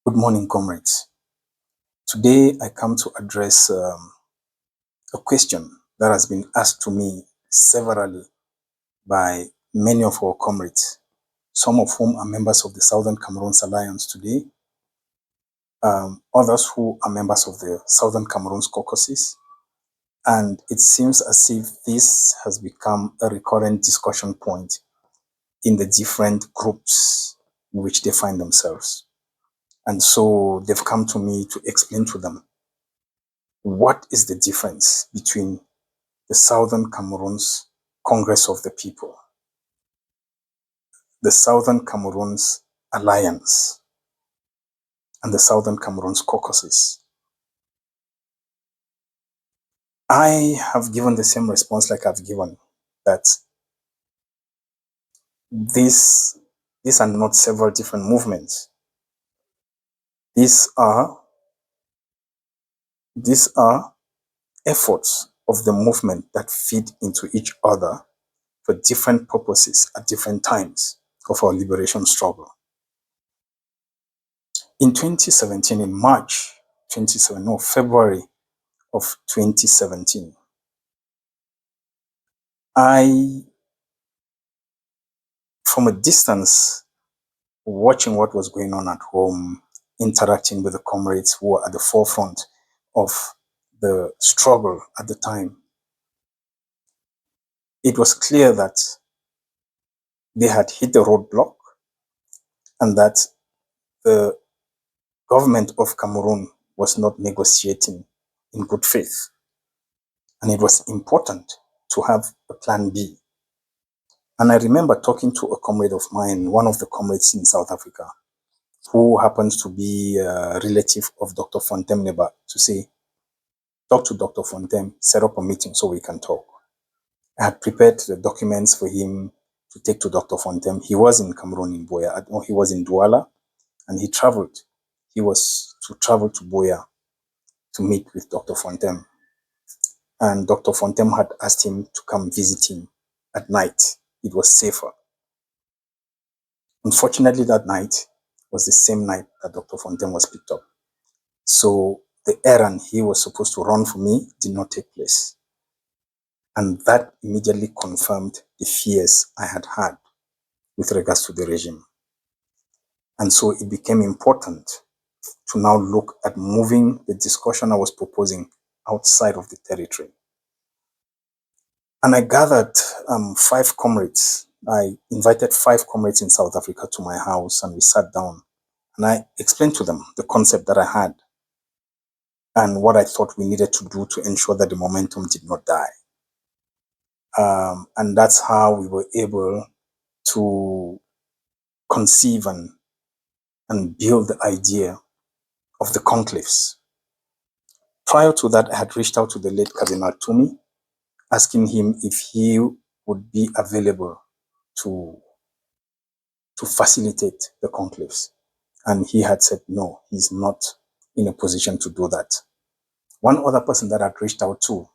Good morning, comrades. Today, I come to address a question that has been asked to me severally by many of our comrades, some of whom are members of the Southern Cameroons Alliance today, others who are members of the Southern Cameroons Caucuses, and it seems as if this has become a recurrent discussion point in the different groups in which they find themselves. And so they've come to me to explain to them what is the difference between the Southern Cameroons Congress of the People, the Southern Cameroons Alliance, and the Southern Cameroons Caucuses. I have given the same response like I've given, that these are not several different movements. These are efforts of the movement that feed into each other for different purposes at different times of our liberation struggle. In 2017, in February of 2017, I, from a distance, watching what was going on at home, interacting with the comrades who were at the forefront of the struggle at the time, it was clear that they had hit a roadblock and that the government of Cameroon was not negotiating in good faith. And it was important to have a plan B. And I remember talking to a comrade of mine, one of the comrades in South Africa, who happens to be a relative of Dr. Fontem Neba, to say, talk to Dr. Fontem, set up a meeting so we can talk. I had prepared the documents for him to take to Dr. Fontem. He was in Cameroon, in Buea. He was in Douala, and he traveled. He was to travel to Buea to meet with Dr. Fontem. And Dr. Fontem had asked him to come visit him at night. It was safer. Unfortunately, that night was the same night that Dr. Fontem was picked up. So the errand he was supposed to run for me did not take place. And that immediately confirmed the fears I had with regards to the regime. And so it became important to now look at moving the discussion I was proposing outside of the territory. And I gathered 5 comrades. I invited 5 comrades in South Africa to my house, and we sat down. And I explained to them the concept that I had and what I thought we needed to do to ensure that the momentum did not die. And that's how we were able to conceive and build the idea of the conclaves. Prior to that, I had reached out to the late Cardinal Tumi, asking him if he would be available to facilitate the conclaves. And he had said, no, he's not in a position to do that. One other person that I'd reached out to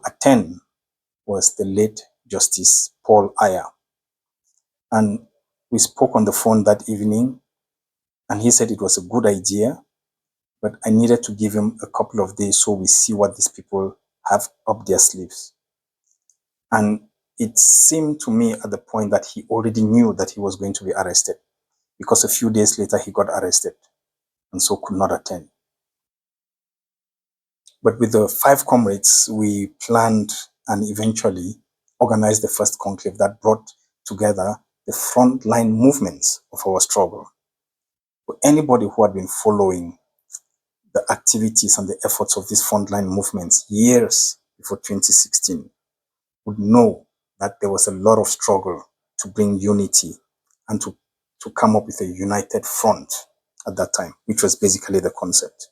attend was the late Justice Paul Aya. And we spoke on the phone that evening, and he said it was a good idea, but I needed to give him a couple of days so we see what these people have up their sleeves. And it seemed to me at the point that he already knew that he was going to be arrested, because a few days later he got arrested and so could not attend. But with the 5 comrades, we planned and eventually organized the first conclave that brought together the frontline movements of our struggle. For anybody who had been following the activities and the efforts of these frontline movements years before 2016 would know that there was a lot of struggle to bring unity and to come up with a united front at that time, which was basically the concept.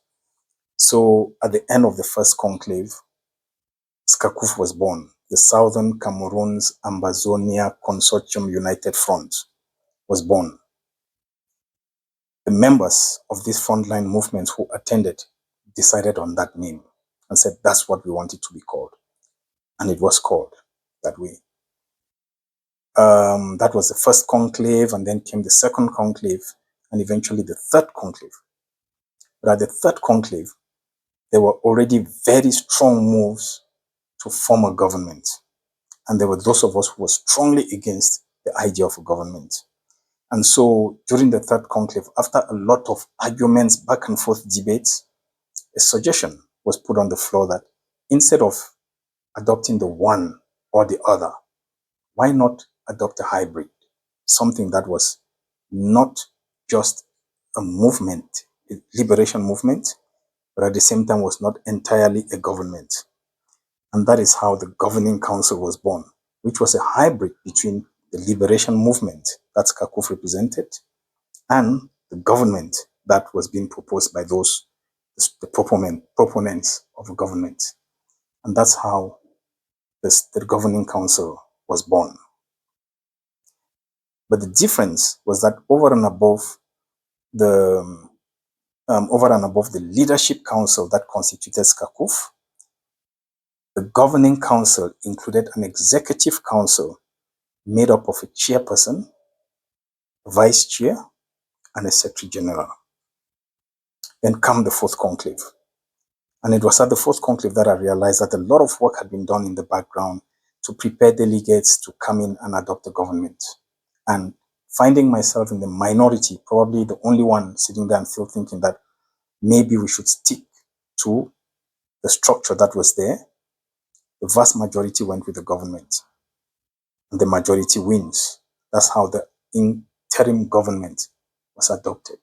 So at the end of the first conclave, SCCOP was born. The Southern Cameroons Ambazonia Consortium United Front was born. The members of these frontline movements who attended decided on that name and said that's what we want it to be called. And it was called that way. That was the first conclave, and then came the second conclave, and eventually the third conclave But at the third conclave, there were already very strong moves to form a government. And there were those of us who were strongly against the idea of a government. And so during the third conclave, after a lot of arguments, back and forth debates, a suggestion was put on the floor that instead of adopting the one or the other, why not adopt a hybrid? Something that was not just a movement, a liberation movement, but at the same time was not entirely a government. And that is how the Governing Council was born, which was a hybrid between the liberation movement that SCACOF represented and the government that was being proposed by those, the proponents of a government. And that's how the Governing Council was born. But the difference was that over and above the leadership council that constituted SCACOF, the Governing Council included an executive council made up of a chairperson, a vice chair, and a secretary general. Then came the fourth conclave. And it was at the fourth conclave that I realized that a lot of work had been done in the background to prepare delegates to come in and adopt a government. And finding myself in the minority, probably the only one sitting there and still thinking that maybe we should stick to the structure that was there, the vast majority went with the government. And the majority wins. That's how the interim government was adopted.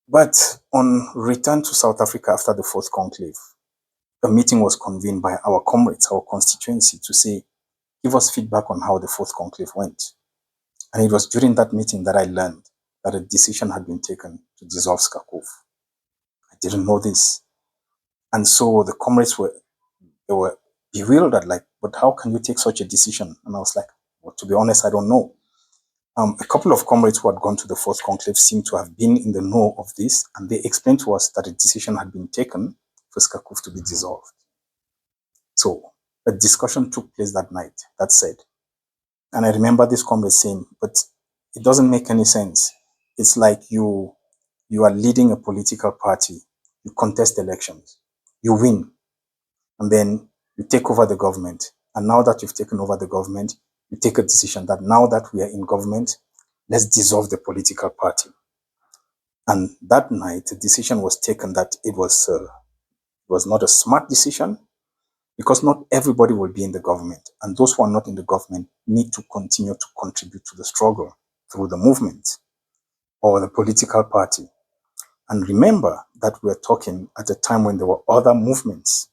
But on return to South Africa after the fourth conclave, a meeting was convened by our comrades, our constituency, to say, give us feedback on how the fourth conclave went. And it was during that meeting that I learned that a decision had been taken to dissolve SCACOF. I didn't know this. And so the comrades were bewildered, like, but how can you take such a decision? And I was like, well, to be honest, I don't know. A couple of comrades who had gone to the fourth conclave seemed to have been in the know of this, and they explained to us that a decision had been taken for SCACOF to be dissolved. So a discussion took place that night, that said. And I remember this comrade saying, but it doesn't make any sense. It's like you are leading a political party, you contest elections, you win, and then you take over the government. And now that you've taken over the government, you take a decision that now that we are in government, let's dissolve the political party. And that night, the decision was taken that it was not a smart decision, because not everybody will be in the government. And those who are not in the government need to continue to contribute to the struggle through the movement or the political party. And remember that we're talking at a time when there were other movements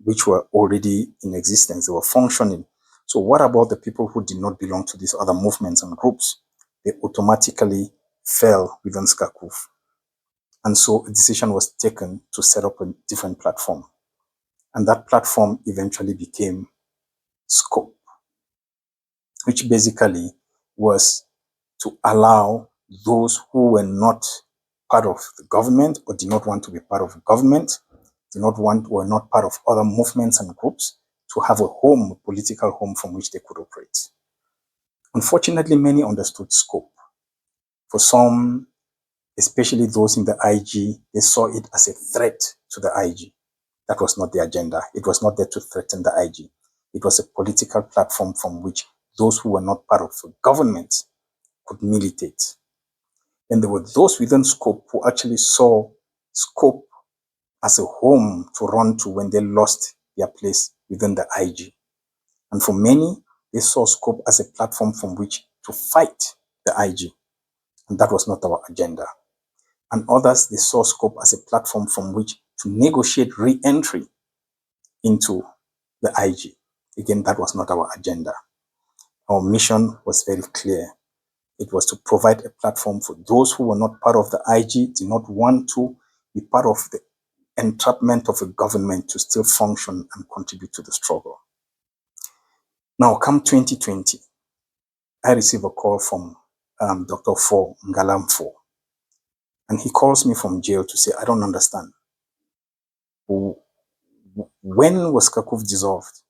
which were already in existence, they were functioning. So what about the people who did not belong to these other movements and groups? They automatically fell within SCACOF. And so a decision was taken to set up a different platform. And that platform eventually became SCOPE, which basically was to allow those who were not part of the government or did not want to be part of the government, were not part of other movements and groups, to have a home, a political home from which they could operate. Unfortunately, many understood SCOPE. For some, especially those in the IG, they saw it as a threat to the IG. That was not the agenda. It was not there to threaten the IG. It was a political platform from which those who were not part of the government could militate. And there were those within SCOPE who actually saw SCOPE as a home to run to when they lost their place within the IG. And for many, they saw SCOPE as a platform from which to fight the IG. And that was not our agenda. And others, they saw SCOPE as a platform from which to negotiate re-entry into the IG. Again, that was not our agenda. Our mission was very clear. It was to provide a platform for those who were not part of the IG, did not want to be part of the entrapment of a government, to still function and contribute to the struggle. Now, come 2020, I receive a call from Dr. Fo Ngalam Fo. And he calls me from jail to say, I don't understand. When was SCACOF dissolved?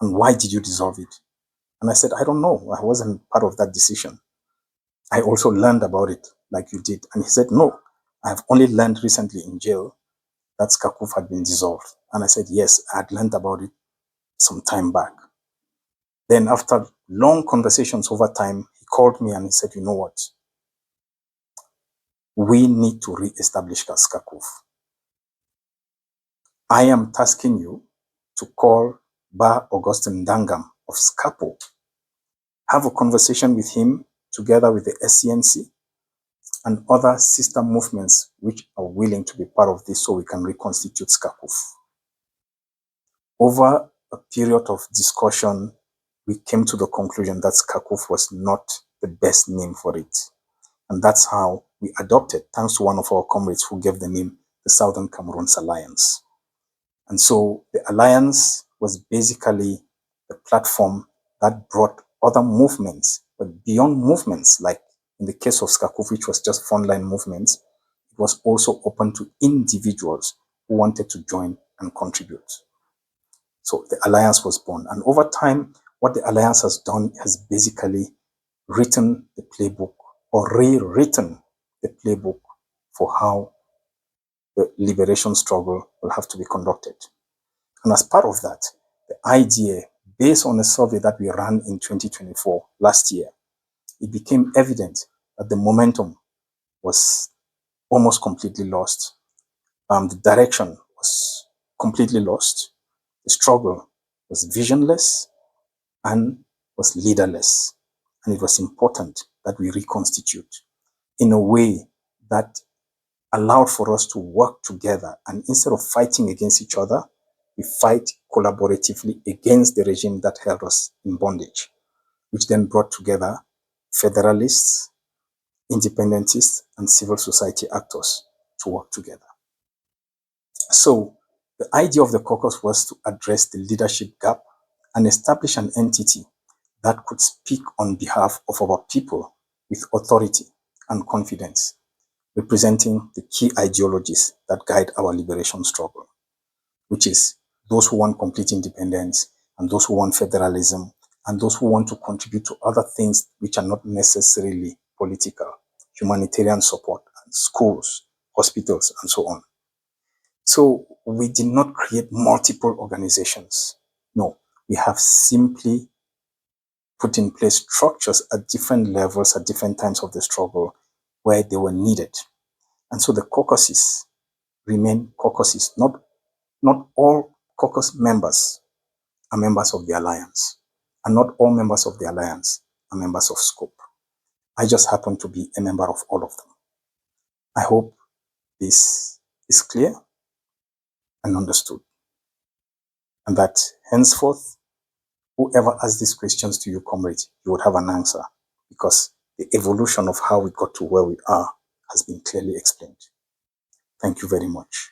And why did you dissolve it? And I said, I don't know. I wasn't part of that decision. I also learned about it like you did. And he said, no, I have only learned recently in jail that SCACUF had been dissolved. And I said, yes, I had learned about it some time back. Then after long conversations over time, he called me and he said, you know what? We need to re-establish SCACUF. I am tasking you to call Ba Augustine Dangam of SCAPO, have a conversation with him together with the SCNC and other sister movements which are willing to be part of this so we can reconstitute SCACUF. Over a period of discussion, we came to the conclusion that SCACUF was not the best name for it. And that's how we adopted, thanks to one of our comrades who gave the name the Southern Cameroons Alliance. And so the alliance was basically the platform that brought other movements, but beyond movements, like in the case of SCACUF, which was just frontline movements, it was also open to individuals who wanted to join and contribute. So the alliance was born. And over time, what the alliance has done has basically written the playbook or rewritten the playbook for how the liberation struggle will have to be conducted. And as part of that, the idea, based on a survey that we ran in 2024, last year, it became evident that the momentum was almost completely lost. The direction was completely lost. The struggle was visionless and was leaderless. And it was important that we reconstitute in a way that allowed for us to work together. And instead of fighting against each other, we fight collaboratively against the regime that held us in bondage, which then brought together federalists, independentists, and civil society actors to work together. So the idea of the caucus was to address the leadership gap and establish an entity that could speak on behalf of our people with authority and confidence, representing the key ideologies that guide our liberation struggle, which is those who want complete independence and those who want federalism and those who want to contribute to other things which are not necessarily political, humanitarian support, and schools, hospitals, and so on. So we did not create multiple organizations. No, we have simply put in place structures at different levels, at different times of the struggle where they were needed. And so the caucuses remain caucuses. Not all caucus members are members of the alliance, and not all members of the alliance are members of SCOP. I just happen to be a member of all of them. I hope this is clear and understood, and that henceforth, whoever asks these questions to you, comrade, you would have an answer, because the evolution of how we got to where we are has been clearly explained. Thank you very much.